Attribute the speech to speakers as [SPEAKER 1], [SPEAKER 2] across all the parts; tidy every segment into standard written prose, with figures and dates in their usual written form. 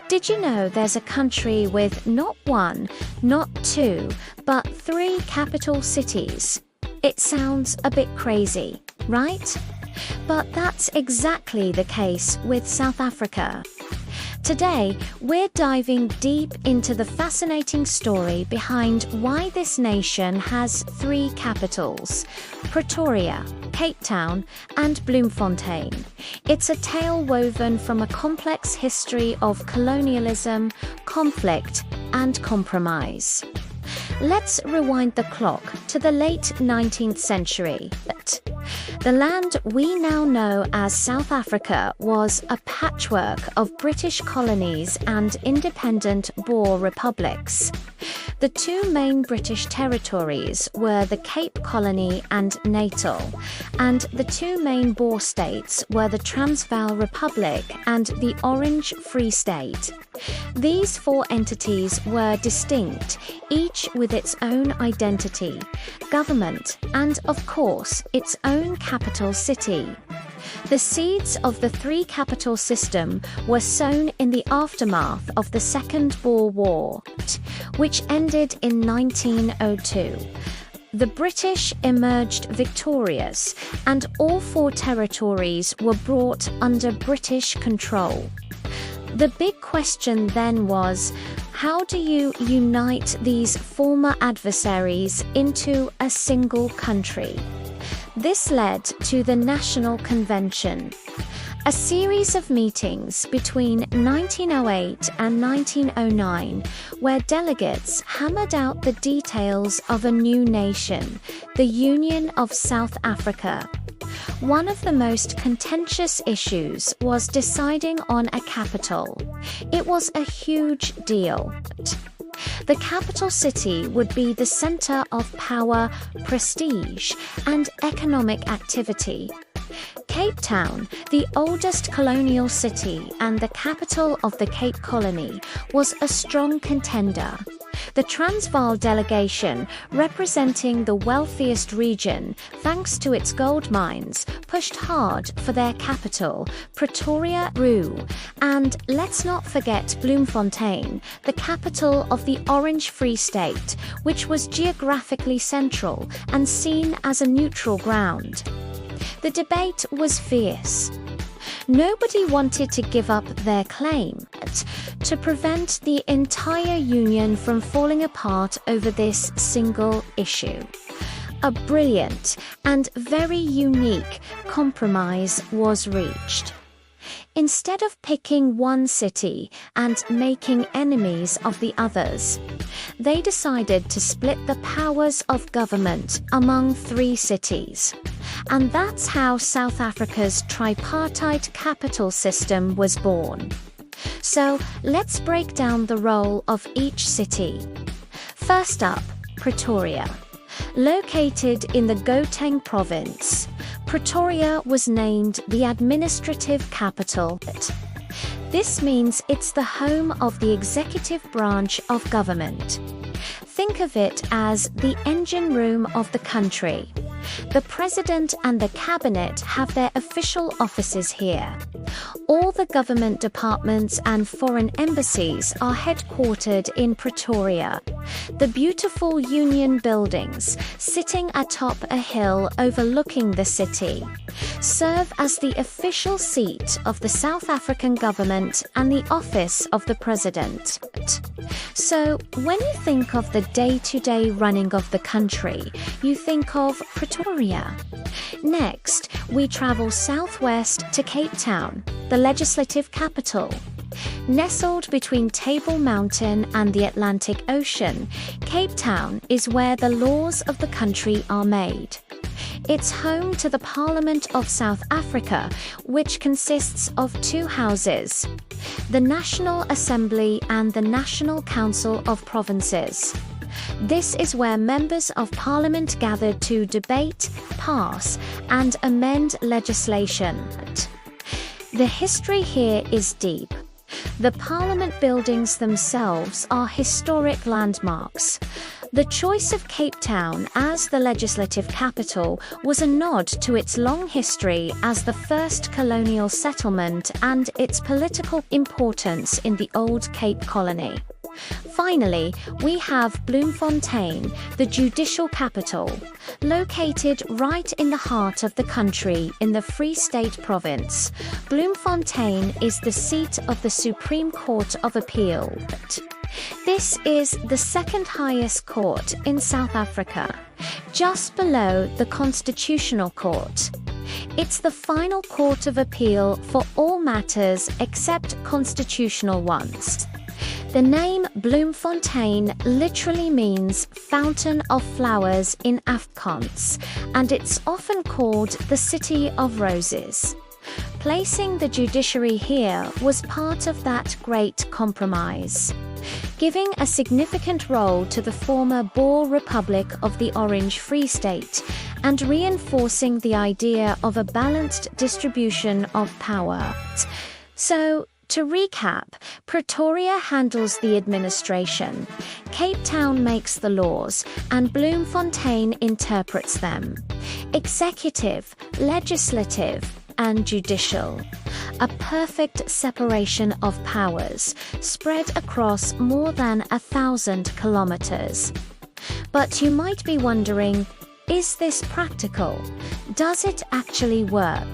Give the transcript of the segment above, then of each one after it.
[SPEAKER 1] Did you know there's a country with not one, not two, but 3 capital cities? It sounds a bit crazy, right? But that's exactly the case with South Africa. Today, we're diving deep into the fascinating story behind why this nation has 3 capitals: Pretoria, Cape Town, and Bloemfontein. It's a tale woven from a complex history of colonialism, conflict, and compromise. Let's rewind the clock to the late 19th century. The land we now know as South Africa was a patchwork of British colonies and independent Boer republics. The 2 main British territories were the Cape Colony and Natal, and the 2 main Boer states were the Transvaal Republic and the Orange Free State. These 4 entities were distinct, each with its own identity, government, and, of course, its own capital city. The seeds of the 3 capital system were sown in the aftermath of the Second Boer War, which ended in 1902. The British emerged victorious, and all 4 territories were brought under British control. The big question then was, how do you unite these former adversaries into a single country? This led to the National Convention, a series of meetings between 1908 and 1909 where delegates hammered out the details of a new nation, the Union of South Africa. One of the most contentious issues was deciding on a capital. It was a huge deal. The capital city would be the center of power, prestige, and economic activity. Cape Town, the oldest colonial city and the capital of the Cape Colony, was a strong contender. The Transvaal delegation, representing the wealthiest region thanks to its gold mines, pushed hard for their capital, Pretoria. And let's not forget Bloemfontein, the capital of the Orange Free State, which was geographically central and seen as a neutral ground. The debate was fierce. Nobody wanted to give up their claim, to prevent the entire union from falling apart over this single issue. A brilliant and very unique compromise was reached. Instead of picking one city and making enemies of the others, they decided to split the powers of government among 3 cities. And that's how South Africa's tripartite capital system was born. So let's break down the role of each city. First up, Pretoria. Located in the Gauteng province, Pretoria was named the administrative capital. This means it's the home of the executive branch of government. Think of it as the engine room of the country. The president and the cabinet have their official offices here. All the government departments and foreign embassies are headquartered in Pretoria. The beautiful Union buildings, sitting atop a hill overlooking the city, serve as the official seat of the South African government and the office of the president. So, when you think of the day-to-day running of the country, you think of Pretoria. Next, we travel southwest to Cape Town, the legislative capital. Nestled between Table Mountain and the Atlantic Ocean, Cape Town is where the laws of the country are made. It's home to the Parliament of South Africa, which consists of 2 houses, the National Assembly and the National Council of Provinces. This is where members of Parliament gather to debate, pass, and amend legislation. The history here is deep. The Parliament buildings themselves are historic landmarks. The choice of Cape Town as the legislative capital was a nod to its long history as the first colonial settlement and its political importance in the old Cape Colony. Finally, we have Bloemfontein, the judicial capital. Located right in the heart of the country in the Free State province, Bloemfontein is the seat of the Supreme Court of Appeal. This is the second highest court in South Africa, just below the Constitutional Court. It's the final court of appeal for all matters except constitutional ones. The name Bloemfontein literally means fountain of flowers in Afrikaans, and it's often called the City of Roses. Placing the judiciary here was part of that great compromise, giving a significant role to the former Boer Republic of the Orange Free State and reinforcing the idea of a balanced distribution of power. So, to recap, Pretoria handles the administration, Cape Town makes the laws, and Bloemfontein interprets them. Executive, legislative, and judicial. A perfect separation of powers, spread across more than 1,000 kilometers. But you might be wondering, is this practical? Does it actually work?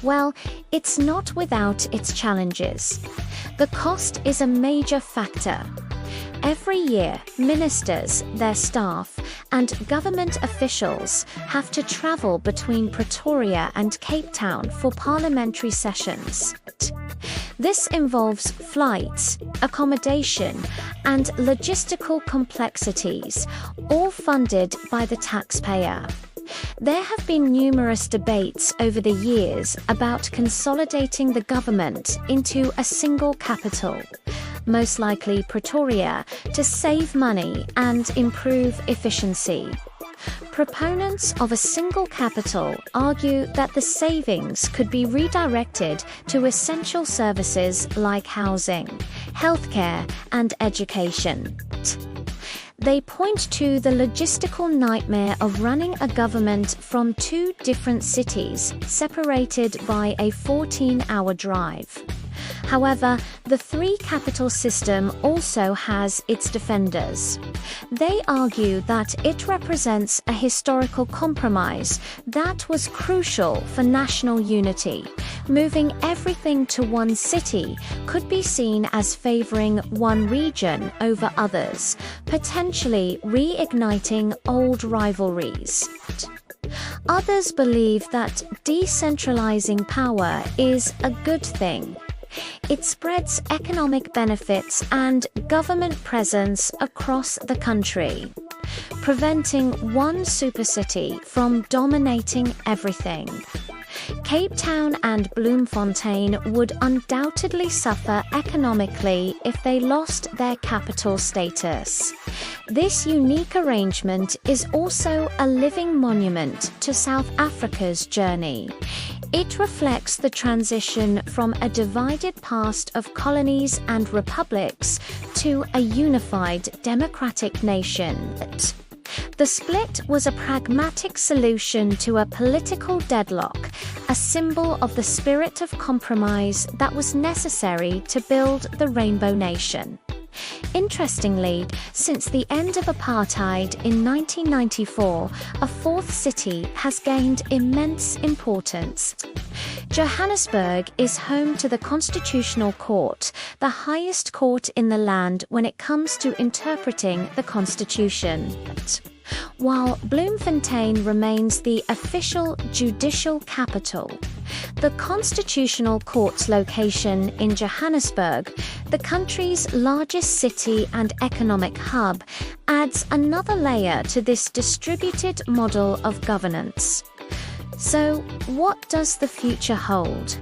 [SPEAKER 1] Well, it's not without its challenges. The cost is a major factor. Every year, ministers, their staff, and government officials have to travel between Pretoria and Cape Town for parliamentary sessions. This involves flights, accommodation, and logistical complexities, all funded by the taxpayer. There have been numerous debates over the years about consolidating the government into a single capital, most likely Pretoria, to save money and improve efficiency. Proponents of a single capital argue that the savings could be redirected to essential services like housing, healthcare, and education. They point to the logistical nightmare of running a government from two different cities, separated by a 14-hour drive. However, the three-capital system also has its defenders. They argue that it represents a historical compromise that was crucial for national unity. Moving everything to one city could be seen as favoring one region over others, potentially reigniting old rivalries. Others believe that decentralizing power is a good thing. It spreads economic benefits and government presence across the country, preventing one supercity from dominating everything. Cape Town and Bloemfontein would undoubtedly suffer economically if they lost their capital status. This unique arrangement is also a living monument to South Africa's journey. It reflects the transition from a divided past of colonies and republics to a unified democratic nation. The split was a pragmatic solution to a political deadlock, a symbol of the spirit of compromise that was necessary to build the Rainbow Nation. Interestingly, since the end of apartheid in 1994, a fourth city has gained immense importance. Johannesburg is home to the Constitutional Court, the highest court in the land when it comes to interpreting the Constitution. While Bloemfontein remains the official judicial capital, the Constitutional Court's location in Johannesburg, the country's largest city and economic hub, adds another layer to this distributed model of governance. So, what does the future hold?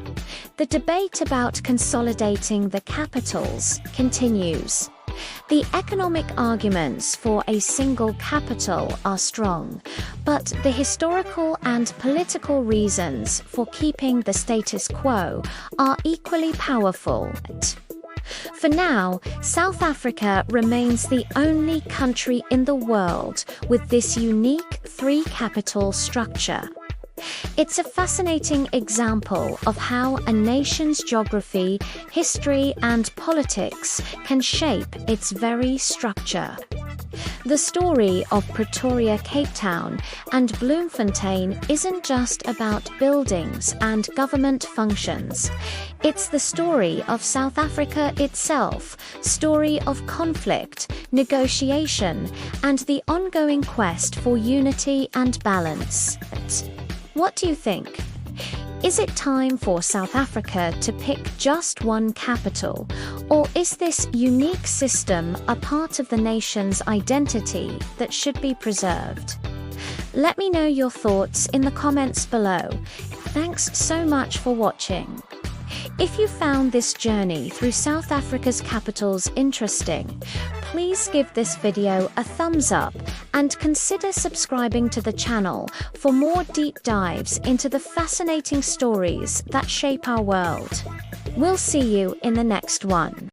[SPEAKER 1] The debate about consolidating the capitals continues. The economic arguments for a single capital are strong, but the historical and political reasons for keeping the status quo are equally powerful. For now, South Africa remains the only country in the world with this unique three-capital structure. It's a fascinating example of how a nation's geography, history, and politics can shape its very structure. The story of Pretoria, Cape Town, and Bloemfontein isn't just about buildings and government functions. It's the story of South Africa itself, story of conflict, negotiation, and the ongoing quest for unity and balance. What do you think? Is it time for South Africa to pick just one capital, or is this unique system a part of the nation's identity that should be preserved? Let me know your thoughts in the comments below. Thanks so much for watching. If you found this journey through South Africa's capitals interesting, please give this video a thumbs up and consider subscribing to the channel for more deep dives into the fascinating stories that shape our world. We'll see you in the next one.